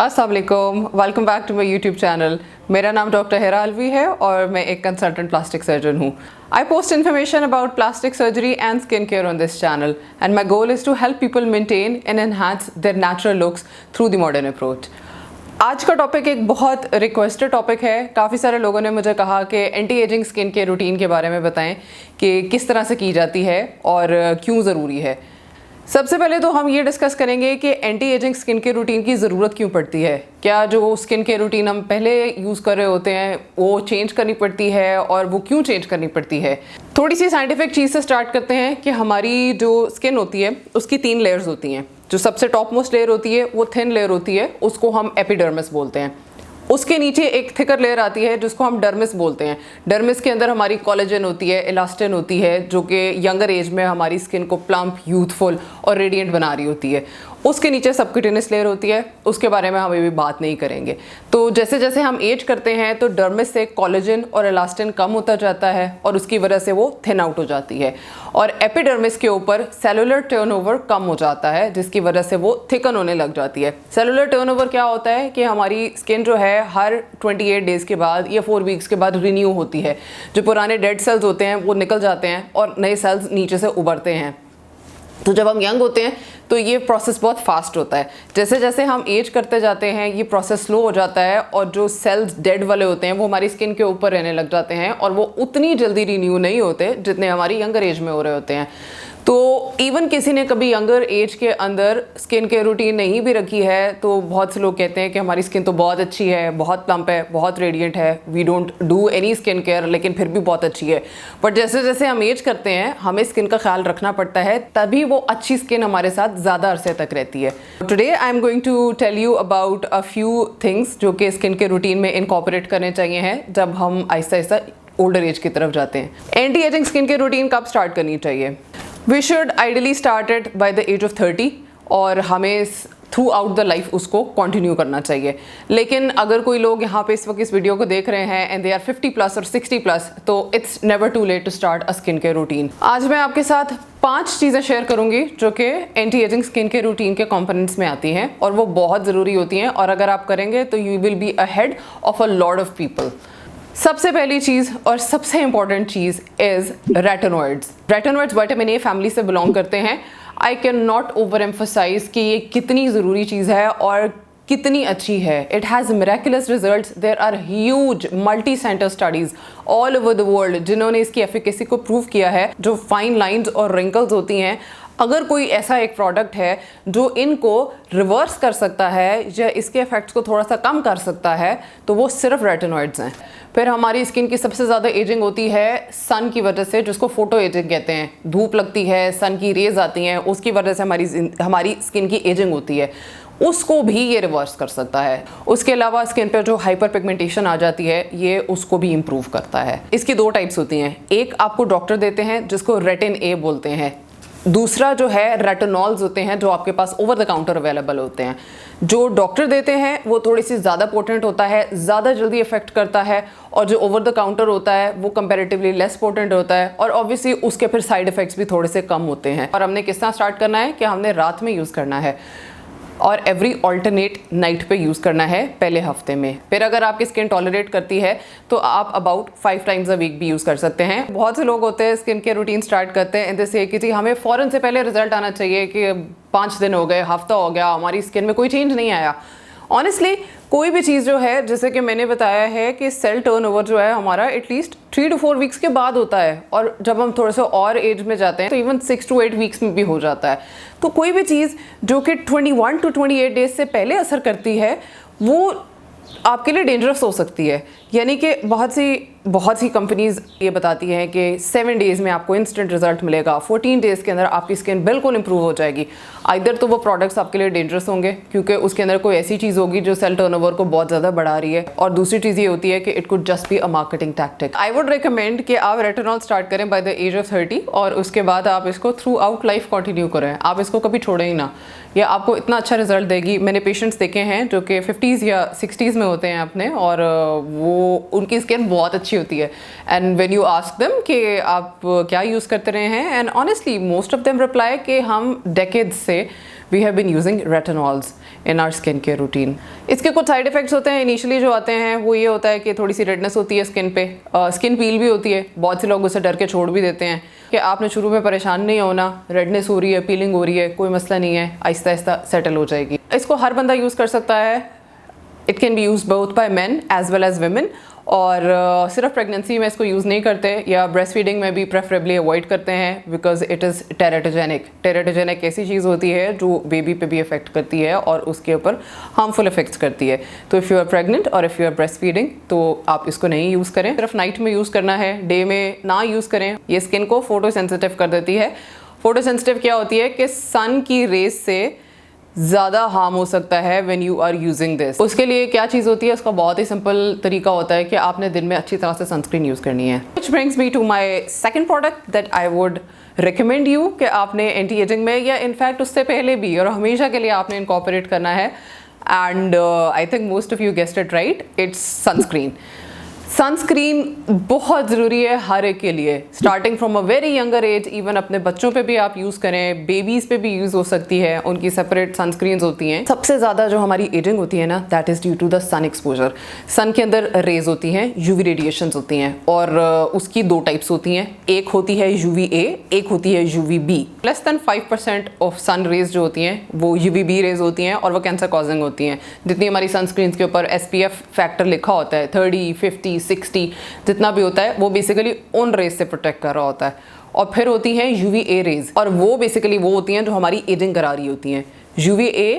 अस्सलाम वालेकुम, welcome back to my YouTube channel. मेरा नाम डॉक्टर हेरा अलवी है और मैं एक कंसल्टेंट प्लास्टिक सर्जन हूँ। I post information about plastic surgery and skin care on this channel and my goal is to help people maintain and enhance their natural looks through the modern approach. आज का topic एक बहुत requested topic है। काफ़ी सारे लोगों ने मुझे कहा कि anti ageing skin care routine के बारे में बताएं कि किस तरह से की जाती है और क्यों ज़रूरी है। सबसे पहले तो हम ये डिस्कस करेंगे कि anti ageing skin care routine की ज़रूरत क्यों पड़ती है। क्या जो स्किन केयर रूटीन हम पहले यूज़ कर रहे होते हैं वो चेंज करनी पड़ती है और वो क्यों चेंज करनी पड़ती है। थोड़ी सी साइंटिफिक चीज़ से स्टार्ट करते हैं कि हमारी जो स्किन होती है उसकी 3 लेयर्स होती हैं। जो सबसे टॉप मोस्ट लेयर होती है वो थिन लेयर होती है, उसको हम एपिडर्मिस बोलते हैं। उसके नीचे एक थिकर लेयर आती है जिसको हम डर्मिस बोलते हैं। डर्मिस के अंदर हमारी कोलेजन होती है, इलास्टिन होती है, जो कि यंगर एज में हमारी स्किन को प्लम्प, यूथफुल और रेडिएंट बना रही होती है। उसके नीचे सबक्यूटेनियस लेयर होती है, उसके बारे में हम अभी बात नहीं करेंगे। तो जैसे जैसे हम एज करते हैं तो डर्मिस से कोलेजन और इलास्टिन कम होता जाता है और उसकी वजह से वो थिन आउट हो जाती है। और एपिडर्मिस के ऊपर सेलुलर टर्नओवर कम हो जाता है जिसकी वजह से वो थिकन होने लग जाती है। सेलुलर टर्नओवर क्या होता है कि हमारी स्किन जो है हर 28 डेज़ के बाद या 4 वीक्स के बाद रिन्यू होती है। जो पुराने डेड सेल्स होते हैं वो निकल जाते हैं और नए सेल्स नीचे से उभरते हैं। तो जब हम यंग होते हैं तो ये प्रोसेस बहुत फास्ट होता है। जैसे जैसे हम एज करते जाते हैं ये प्रोसेस स्लो हो जाता है और जो सेल्स डेड वाले होते हैं वो हमारी स्किन के ऊपर रहने लग जाते हैं और वो उतनी जल्दी रिन्यू नहीं होते जितने हमारी यंगर एज में हो रहे होते हैं। तो इवन किसी ने कभी यंगर एज के अंदर स्किन केयर रूटीन नहीं भी रखी है तो बहुत से लोग कहते हैं कि हमारी स्किन तो बहुत अच्छी है, बहुत प्लम्प है, बहुत रेडिएंट है, we don't do any skin care, लेकिन फिर भी बहुत अच्छी है। बट जैसे जैसे हम एज करते हैं हमें स्किन का ख्याल रखना पड़ता है, तभी वो अच्छी स्किन हमारे साथ ज़्यादा अरसे तक रहती है। Today I am going to tell you about a few things जो कि स्किन केयर रूटीन में इनकॉर्पोरेट करने चाहिए हैं जब हम आहिस्ता आहिस्ता ओल्डर एज की तरफ जाते हैं। Anti ageing skin care routine कब स्टार्ट करनी चाहिए? We should ideally start it by the age of 30 और हमें थ्रू आउट द लाइफ उसको कंटिन्यू करना चाहिए। लेकिन अगर कोई लोग यहाँ पे इस वक्त इस वीडियो को देख रहे हैं एंड दे आर 50 प्लस और 60 प्लस तो it's never too late to start a skin care routine. आज मैं आपके साथ 5 चीज़ें शेयर करूँगी जो कि anti ageing skin care routine के कंपोनेंट्स में आती हैं और वो बहुत ज़रूरी होती हैं और अगर आप करेंगे तो you will be ahead of a lot of people. सबसे पहली चीज़ और सबसे इंपॉर्टेंट चीज़ is retinoids. Retinoids vitamin A family से बिलोंग करते हैं। I can not over emphasise कि ये कितनी ज़रूरी चीज़ है और कितनी अच्छी है। It has miraculous results. There are huge multi centre studies all over the world जिन्होंने इसकी एफिकेसी को प्रूव किया है। जो फाइन लाइंस और रिंकल्स होती हैं, अगर कोई ऐसा एक प्रोडक्ट है जो इनको रिवर्स कर सकता है या इसके इफेक्ट्स को थोड़ा सा कम कर सकता है तो वो सिर्फ रेटिनॉइड्स हैं। फिर हमारी स्किन की सबसे ज़्यादा एजिंग होती है सन की वजह से, जिसको फोटो एजिंग कहते हैं। धूप लगती है, सन की रेज आती हैं, उसकी वजह से हमारी स्किन की एजिंग होती है, उसको भी ये रिवर्स कर सकता है। उसके अलावा स्किन पे जो हाइपर पिगमेंटेशन आ जाती है ये उसको भी इम्प्रूव करता है। इसकी 2 टाइप्स होती हैं। एक आपको डॉक्टर देते हैं जिसको रेटिन ए बोलते हैं, दूसरा जो है रेटिनॉल्स होते हैं जो आपके पास ओवर द काउंटर अवेलेबल होते हैं। जो डॉक्टर देते हैं वो थोड़ी सी ज़्यादा पोटेंट होता है, ज़्यादा जल्दी इफेक्ट करता है, और जो ओवर द काउंटर होता है वो कंपैरेटिवली लेस पोटेंट होता है और ऑब्वियसली उसके फिर साइड इफ़ेक्ट्स भी थोड़े से कम होते हैं। और हमने किस तरह स्टार्ट करना है कि हमने रात में यूज़ करना है और एवरी ऑल्टरनेट नाइट पे यूज़ करना है पहले हफ्ते में। फिर अगर आपकी स्किन टॉलरेट करती है तो आप अबाउट 5 टाइम्स अ वीक भी यूज़ कर सकते हैं। बहुत से लोग होते हैं स्किन केयर रूटीन स्टार्ट करते हैं जैसे कि जी हमें फ़ौरन से पहले रिजल्ट आना चाहिए कि 5 दिन हो गए, हफ्ता हो गया, हमारी स्किन में कोई चेंज नहीं आया। ऑनेस्टली कोई भी चीज़ जो है, जैसे कि मैंने बताया है कि सेल टर्नओवर जो है हमारा एटलीस्ट 3 to 4 वीक्स के बाद होता है और जब हम थोड़े से और एज में जाते हैं तो इवन 6 to 8 वीक्स में भी हो जाता है। तो कोई भी चीज़ जो कि 21 to 28 डेज से पहले असर करती है वो आपके लिए डेंजरस हो सकती है। यानी कि बहुत सी कंपनीज़ ये बताती हैं कि 7 डेज़ में आपको इंस्टेंट रिजल्ट मिलेगा, 14 डेज़ के अंदर आपकी स्किन बिल्कुल इंप्रूव हो जाएगी। आइदर तो वो प्रोडक्ट्स आपके लिए डेंजरस होंगे क्योंकि उसके अंदर कोई ऐसी चीज़ होगी जो सेल टर्नओवर को बहुत ज़्यादा बढ़ा रही है, और दूसरी चीज़ ये होती है कि it could just be a marketing tactic. I would recommend कि आप रेटिनॉल स्टार्ट करें बाय द एज ऑफ 30 और उसके बाद आप इसको थ्रू आउट लाइफ कंटिन्यू करें। आप इसको कभी छोड़ें ही ना, ये आपको इतना अच्छा रिजल्ट देगी। मैंने पेशेंट्स देखे हैं जो कि 50s या 60s में होते हैं अपने, और वो उनकी स्किन बहुत अच्छी होती है। And when you ask them कि आप क्या यूज़ करते रहे हैं, and honestly most of them reply कि हम डेकेड्स से we have been using retinols. In our skin care routine. इसके कुछ साइड इफेक्ट्स होते हैं इनिशियली जो आते हैं, वो ये होता है कि थोड़ी सी रेडनेस होती है स्किन पे, स्किन पील भी होती है। बहुत से लोग उसे डर के छोड़ भी देते हैं कि आपने शुरू में परेशान नहीं होना, रेडनेस हो रही है, पीलिंग हो रही है, कोई मसला नहीं है, आहिस्ता आहिस्ता सेटल हो जाएगी। इसको हर बंदा यूज़ कर सकता है। It can be use both by men as well as women. और सिर्फ प्रेगनेंसी में इसको यूज़ नहीं करते, या ब्रेस्ट फीडिंग में भी प्रेफरेबली अवॉइड करते हैं, because it is teratogenic. Teratogenic ऐसी चीज़ होती है जो बेबी पे भी इफेक्ट करती है और उसके ऊपर हार्मफुल इफेक्ट्स करती है। तो इफ़ यू आर प्रेग्नेंट और if you are breastfeeding तो आप इसको नहीं यूज़ करें। सिर्फ नाइट में यूज़ करना है, डे में ना यूज़ करें। ये स्किन को फोटो सेंसिटिव कर देती है। फोटो सेंसिटिव क्या होती है कि सन की रेज से ज़्यादा हार्म हो सकता है when you are using this. उसके लिए क्या चीज़ होती है, उसका बहुत ही सिंपल तरीका होता है कि आपने दिन में अच्छी तरह से सनस्क्रीन यूज़ करनी है। Which brings me to my second product that I would recommend you कि आपने एंटी एजिंग में, या इनफैक्ट उससे पहले भी और हमेशा के लिए आपने इनकॉर्पोरेट करना है। And I think most of you guessed it right, it's sunscreen. Sunscreen बहुत ज़रूरी है हर एक के लिए, starting from a very younger age. Even अपने बच्चों पे भी आप यूज़ करें, बेबीज़ पे भी यूज़ हो सकती है, उनकी सेपरेट सनस्क्रीन्स होती हैं। सबसे ज़्यादा जो हमारी एजिंग होती है ना, that is due to the sun exposure. Sun के अंदर रेज होती हैं, यूवी रेडिएशंस होती हैं, और उसकी दो टाइप्स होती हैं। एक होती है UVA, एक होती है UVB। Less than 5% of sun rays जो होती हैं वो UVB रेज होती हैं, और वो कैंसर कॉजिंग होती हैं। जितनी हमारी सनस्क्रीन्स के ऊपर SPF फैक्टर लिखा होता है, 30, 50, 60 जितना भी होता है, वो बेसिकली उन रेज से प्रोटेक्ट कर रहा होता है। और फिर होती हैं UVA रेज, और वो बेसिकली वो होती हैं जो हमारी एजिंग करा रही होती हैं। UVA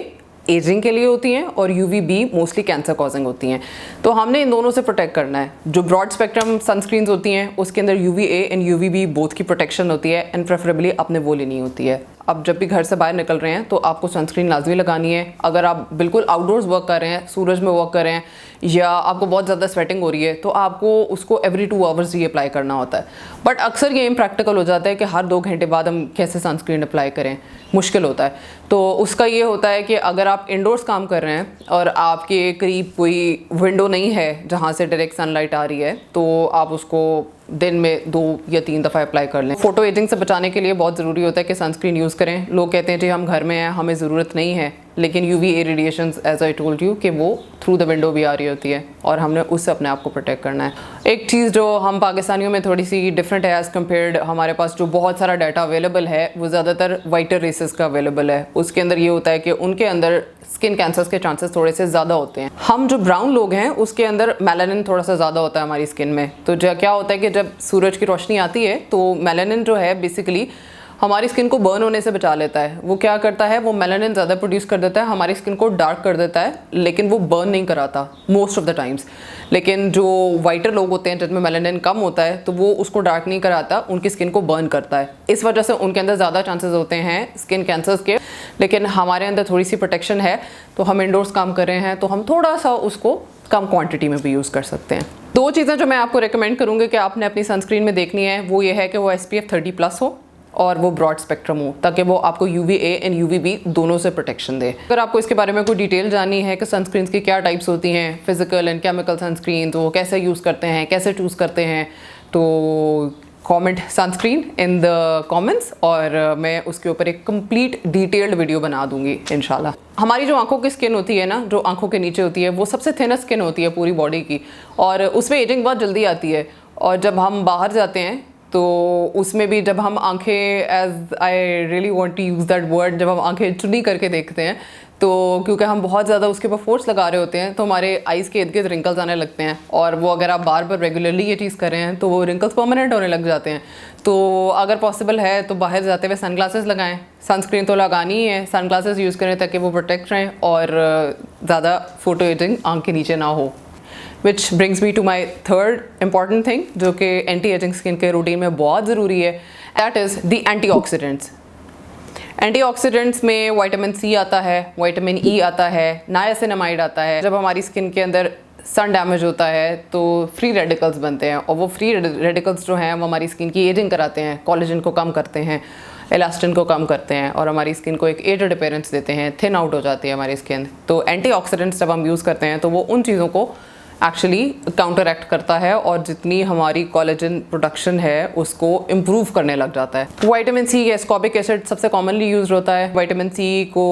एजिंग के लिए होती हैं और UVB मोस्टली कैंसर कॉजिंग होती हैं। तो हमने इन दोनों से प्रोटेक्ट करना है। जो ब्रॉड स्पेक्ट्रम सनस्क्रीन्स होती हैं उसके अंदर UVA एंड UVB बोथ की प्रोटेक्शन होती है, एंड प्रेफरेबली आपने वो लेनी होती है। अब जब भी घर से बाहर निकल रहे हैं तो आपको सनस्क्रीन लाजमी लगानी है। अगर आप बिल्कुल आउटडोर्स वर्क कर रहे हैं, सूरज में वर्क कर रहे हैं, या आपको बहुत ज़्यादा स्वेटिंग हो रही है, तो आपको उसको एवरी 2 आवर्स ही अप्लाई करना होता है। बट अक्सर ये इम्प्रैक्टिकल हो जाता है कि हर 2 घंटे बाद हम कैसे सनस्क्रीन अप्लाई करें, मुश्किल होता है। तो उसका ये होता है कि अगर आप इंडोर्स काम कर रहे हैं और आपके करीब कोई विंडो नहीं है जहाँ से डायरेक्ट सनलाइट आ रही है, तो आप उसको दिन में 2 या 3 दफ़ा अप्लाई कर लें। फोटो एजिंग से बचाने के लिए बहुत ज़रूरी होता है कि सनस्क्रीन यूज़ करें। लोग कहते हैं जी हम घर में हैं, हमें ज़रूरत नहीं है, लेकिन UVA radiations as I told you कि वो थ्रू द विंडो भी आ रही होती है, और हमने उससे अपने आप को प्रोटेक्ट करना है। एक चीज़ जो हम पाकिस्तानियों में थोड़ी सी डिफरेंट है एज़ कम्पेयर्ड, हमारे पास जो बहुत सारा डाटा अवेलेबल है वो ज़्यादातर वाइटर रेसेस का अवेलेबल है। उसके अंदर ये होता है कि उनके अंदर स्किन कैंसर्स के चांसेस थोड़े से ज़्यादा होते हैं। हम जो ब्राउन लोग हैं उसके अंदर मेलानिन थोड़ा सा ज़्यादा होता है हमारी स्किन में। तो क्या होता है कि जब सूरज की रोशनी आती है तो मेलानिन जो है बेसिकली हमारी स्किन को बर्न होने से बचा लेता है। वो क्या करता है, वो मेलानिन ज़्यादा प्रोड्यूस कर देता है, हमारी स्किन को डार्क कर देता है, लेकिन वो बर्न नहीं कराता मोस्ट ऑफ द टाइम्स। लेकिन जो वाइटर लोग होते हैं जिनमें मेलानिन कम होता है, तो वो उसको डार्क नहीं कराता, उनकी स्किन को बर्न करता है। इस वजह से उनके अंदर ज़्यादा चांसेस होते हैं स्किन कैंसर्स के। लेकिन हमारे अंदर थोड़ी सी प्रोटेक्शन है, तो हम इंडोर्स काम कर रहे हैं तो हम थोड़ा सा उसको कम क्वांटिटी में भी यूज़ कर सकते हैं। 2 चीज़ें जो मैं आपको रिकमेंड करूँगी कि आपने अपनी सनस्क्रीन में देखनी है, वो ये है कि वो SPF 30+ हो और वो ब्रॉड स्पेक्ट्रम हो, ताकि वो आपको UVA एंड UVB दोनों से प्रोटेक्शन दे। अगर आपको इसके बारे में कोई डिटेल जाननी है कि सनस्क्रीन की क्या टाइप्स होती हैं, फिजिकल एंड केमिकल सनस्क्रीन, तो वो कैसे यूज़ करते हैं, कैसे चूज़ करते हैं, तो comment sunscreen in the comments, और मैं उसके ऊपर एक कंप्लीट डिटेल्ड वीडियो बना दूंगी इंशाल्लाह। हमारी जो आंखों की स्किन होती है ना, जो आंखों के नीचे होती है, वो सबसे थिनर स्किन होती है पूरी बॉडी की, और उसमें एजिंग बहुत जल्दी आती है। और जब हम बाहर जाते हैं तो उसमें भी जब हम आंखें, as I really want to use that word, जब हम आंखें चुनी करके देखते हैं, तो क्योंकि हम बहुत ज़्यादा उसके ऊपर फोर्स लगा रहे होते हैं, तो हमारे आइज़ के इर्द गिर्द रिंकल्स आने लगते हैं। और वो अगर आप बार बार रेगुलरली ये चीज़ कर रहे हैं तो वो रिंकल्स परमानेंट होने लग जाते हैं। तो अगर पॉसिबल है तो बाहर जाते हुए सनग्लासेस लगाएं। सनस्क्रीन तो लगानी ही है, सनग्लासेस यूज़ करें ताकि वो प्रोटेक्ट रहें और ज़्यादा फोटो एजिंग आँख के नीचे ना हो। Which brings me to my third important thing, जो कि anti ageing skin care routine में बहुत ज़रूरी है, that is the antioxidants. Antioxidants में विटामिन C आता है, विटामिन E आता है, नायासिनामाइड आता है। जब हमारी स्किन के अंदर सन डैमेज होता है तो फ्री रेडिकल्स बनते हैं, और वो फ्री रेडिकल्स जो हैं वो हमारी स्किन की एजिंग कराते हैं, कोलेजन को कम करते हैं, इलास्टिन को कम करते हैं, और हमारी स्किन को एक एजेड अपीयरेंस देते हैं, थिन आउट हो जाती है हमारी स्किन। तो एंटीऑक्सीडेंट्स जब हम यूज़ करते हैं तो वो उन चीज़ों को एक्चुअली काउंटर एक्ट करता है और जितनी हमारी कोलेजन प्रोडक्शन है उसको इम्प्रूव करने लग जाता है। विटामिन सी या एस्कॉर्बिक एसिड सबसे कॉमनली यूज होता है। विटामिन सी को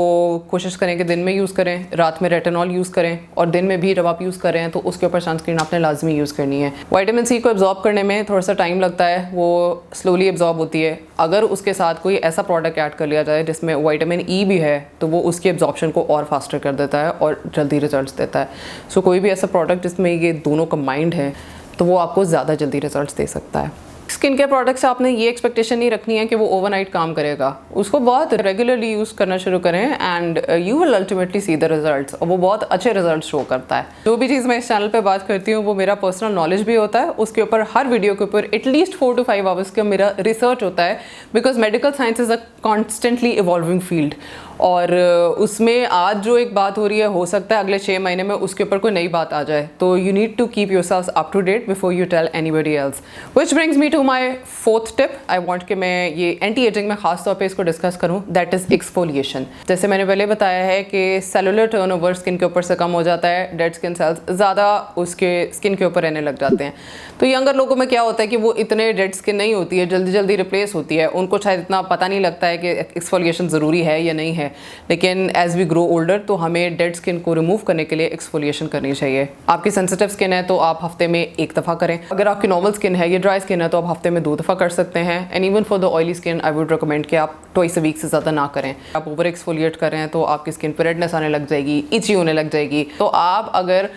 कोशिश करें कि दिन में यूज़ करें, रात में रेटिनॉल यूज़ करें, और दिन में भी जब आप यूज़ कर रहे हैं तो उसके ऊपर सनस्क्रीन आपने लाजमी यूज़ करनी है। विटामिन सी को एब्जॉर्ब करने में थोड़ा सा टाइम लगता है, वो स्लोली एब्जॉर्ब होती है। अगर उसके साथ कोई ऐसा प्रोडक्ट ऐड कर लिया जाए जिसमें विटामिन ई भी है तो वो उसकी एब्जॉर्प्शन को और फास्टर कर देता है और जल्दी रिजल्ट्स देता है। सो कोई भी ऐसा प्रोडक्ट जिसमें ये दोनों कंबाइंड है तो वो आपको ज़्यादा जल्दी रिजल्ट्स दे सकता है। स्किन केयर प्रोडक्ट से आपने ये एक्सपेक्टेशन नहीं रखनी है कि वो ओवरनाइट काम करेगा। उसको बहुत रेगुलरली यूज़ करना शुरू करें and you will ultimately see the results, और वो बहुत अच्छे रिजल्ट्स शो करता है। जो भी चीज़ मैं इस चैनल पे बात करती हूँ वो मेरा पर्सनल नॉलेज भी होता है, उसके ऊपर हर वीडियो के ऊपर एटलीस्ट 4 to 5 आवर्स का मेरा रिसर्च होता है, because medical science is a constantly evolving field. और उसमें आज जो एक बात हो रही है हो सकता है अगले 6 महीने में उसके ऊपर कोई नई बात आ जाए। तो you need to keep yourself up to date before you tell anybody else. Which brings me to my fourth tip. I want कि मैं ये एंटी एजिंग में खास तौर पे इसको डिस्कस करूं, दैट इज़ एक्सफोलिएशन। जैसे मैंने पहले बताया है कि सेलुलर टर्नओवर स्किन के ऊपर से कम हो जाता है, डेड स्किन सेल्स ज़्यादा उसके स्किन के ऊपर रहने लग जाते हैं। तो यंगर लोगों में क्या होता है कि वो इतने डेड स्किन नहीं होती है, जल्दी जल्दी रिप्लेस होती है, उनको शायद इतना पता नहीं लगता है कि एक्सफोलिएशन ज़रूरी है या नहीं है। लेकिन एज वी ग्रो ओल्डर तो हमें डेड स्किन को रिमूव करने के लिए एक्सफोलिएशन करनी चाहिए। आपकी सेंसिटिव स्किन है तो आप हफ्ते में 1 दफ़ा करें। अगर आपकी नॉर्मल स्किन है या ड्राई स्किन है तो आप हफ्ते में 2 दफ़ा कर सकते हैं। And even for the oily skin I would recommend कि आप ट्वाइस अ वीक से ज़्यादा ना करें। आप ओवर एक्सफोलिएट कर रहे हैं तो आपकी स्किन पर रेडनेस आने लग जाएगी, इची होने लग जाएगी। तो आप अगर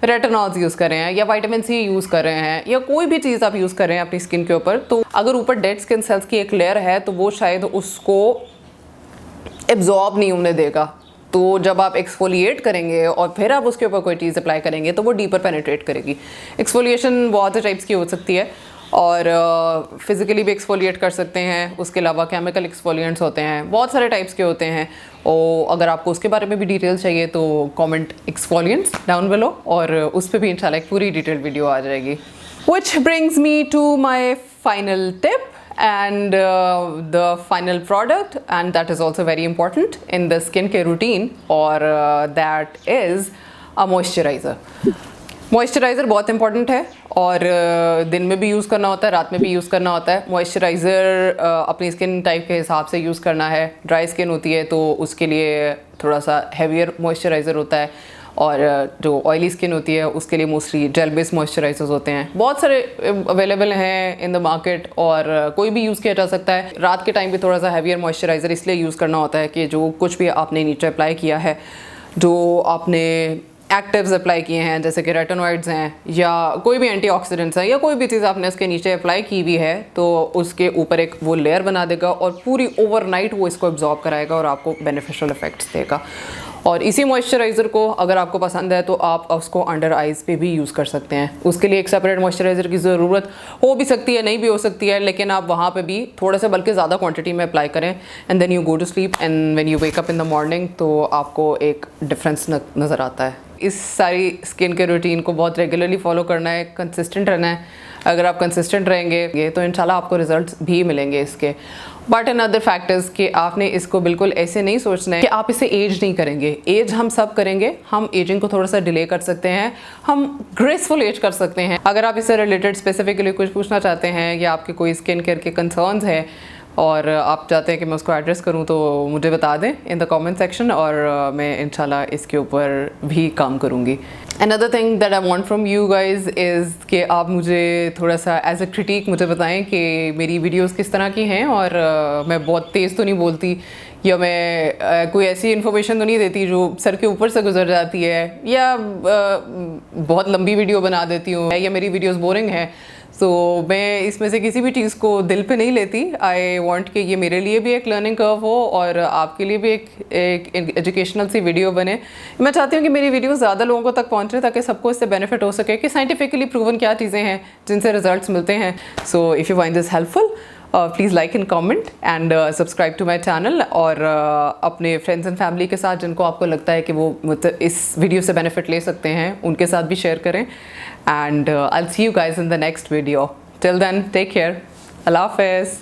रेटिनॉल्स यूज़ कर रहे हैं या विटामिन सी यूज़ कर रहे हैं या कोई भी चीज़ आप यूज़ कर रहे हैं अपनी स्किन के ऊपर, तो अगर ऊपर डेड स्किन सेल्स की एक लेयर है तो वो शायद उसको एब्जॉर्ब नहीं होने देगा। तो जब आप एक्सफोलिएट करेंगे और फिर आप उसके ऊपर कोई चीज़ अप्लाई करेंगे तो वो डीपर पेनिट्रेट करेगी। एक्सफोलिएशन बहुत से टाइप्स की हो सकती है और फिज़िकली भी एक्सफोलिएट कर सकते हैं। उसके अलावा केमिकल एक्सफोलिएंट्स होते हैं, बहुत सारे टाइप्स के होते हैं। और अगर आपको उसके बारे में भी डिटेल्स चाहिए तो कमेंट एक्सफोलिएंट्स डाउन बिलो और उस पर भी इंशाल्लाह एक पूरी डिटेल्ड वीडियो आ जाएगी। Which brings me to my final tip and the final product, and that is also very important in the skincare routine, or that is a moisturizer. Moisturiser बहुत important है और दिन में भी यूज़ करना होता है, रात में भी यूज़ करना होता है। मॉइस्चराइज़र अपनी स्किन टाइप के हिसाब से यूज़ करना है। ड्राई स्किन होती है तो उसके लिए थोड़ा सा हैवियर मॉइस्चराइज़र होता है, और जो ऑयली स्किन होती है उसके लिए मोस्टली जेल बेस्ड मॉइस्चराइजर्स होते हैं। बहुत सारे अवेलेबल हैं इन द मार्केट और कोई भी यूज़ किया जा सकता है। रात के टाइम भी थोड़ा सा हैवियर मॉइस्चराइज़र इसलिए यूज़ करना होता है कि जो कुछ भी आपने नीचे अप्लाई किया है, जो आपने एक्टिव्स अप्लाई किए हैं जैसे कि रेटिनॉइड्स हैं या कोई भी एंटीऑक्सीडेंट्स हैं या कोई भी चीज़ आपने उसके नीचे अप्लाई की हुई है, तो उसके ऊपर एक वो लेयर बना देगा और पूरी ओवरनाइट वो इसको एब्जॉर्ब कराएगा और आपको बेनिफिशियल इफेक्ट्स देगा। और इसी मॉइस्चराइज़र को अगर आपको पसंद है तो आप उसको अंडर आइज़ पे भी यूज़ कर सकते हैं। उसके लिए एक सेपरेट मॉइस्चराइज़र की ज़रूरत हो भी सकती है, नहीं भी हो सकती है, लेकिन आप वहाँ पे भी थोड़ा सा बल्कि ज़्यादा क्वांटिटी में अप्लाई करें and then you go to sleep and when you wake up in the morning तो आपको एक डिफरेंस नज़र आता है। इस सारी स्किन के रूटीन को बहुत रेगुलरली फॉलो करना है, कंसिस्टेंट रहना है। अगर आप कंसिस्टेंट रहेंगे तो इंशाल्लाह आपको रिजल्ट्स भी मिलेंगे इसके। बट अनदर फैक्टर्स कि आपने इसको बिल्कुल ऐसे नहीं सोचना है कि आप इसे एज नहीं करेंगे। एज हम सब करेंगे, हम एजिंग को थोड़ा सा डिले कर सकते हैं, हम ग्रेसफुल एज कर सकते हैं। अगर आप इससे रिलेटेड स्पेसिफिकली कुछ पूछना चाहते हैं या आपके कोई स्किन केयर के कंसर्न्स हैं और आप चाहते हैं कि मैं उसको एड्रेस करूं तो मुझे बता दें इन द कमेंट सेक्शन और मैं इंशाल्लाह इसके ऊपर भी काम करूंगी। Another thing that I want from you guys is कि आप मुझे थोड़ा सा एज अ क्रिटिक मुझे बताएं कि मेरी वीडियोस किस तरह की हैं और मैं बहुत तेज़ तो नहीं बोलती या मैं कोई ऐसी इन्फॉर्मेशन तो नहीं देती जो सर के ऊपर से गुजर जाती है या बहुत लंबी वीडियो बना देती हूँ या मेरी वीडियोस बोरिंग है। सो मैं इसमें से किसी भी चीज़ को दिल पे नहीं लेती। आई वांट कि ये मेरे लिए भी एक लर्निंग कर्व हो और आपके लिए भी एक एजुकेशनल सी वीडियो बने। मैं चाहती हूँ कि मेरी वीडियो ज़्यादा लोगों को तक पहुँचे ताकि सबको इससे बेनिफिट हो सके कि साइंटिफिकली प्रूवन क्या चीज़ें हैं जिनसे रिजल्ट्स मिलते हैं। So if you find this helpful please like and comment and subscribe to my channel और अपने फ्रेंड्स एंड फैमिली के साथ जिनको आपको लगता है कि वो इस वीडियो से बेनिफिट ले सकते हैं उनके साथ भी शेयर करें। And I will see you guys in the next video. Till then take care. अल्लाह हाफ़िज़।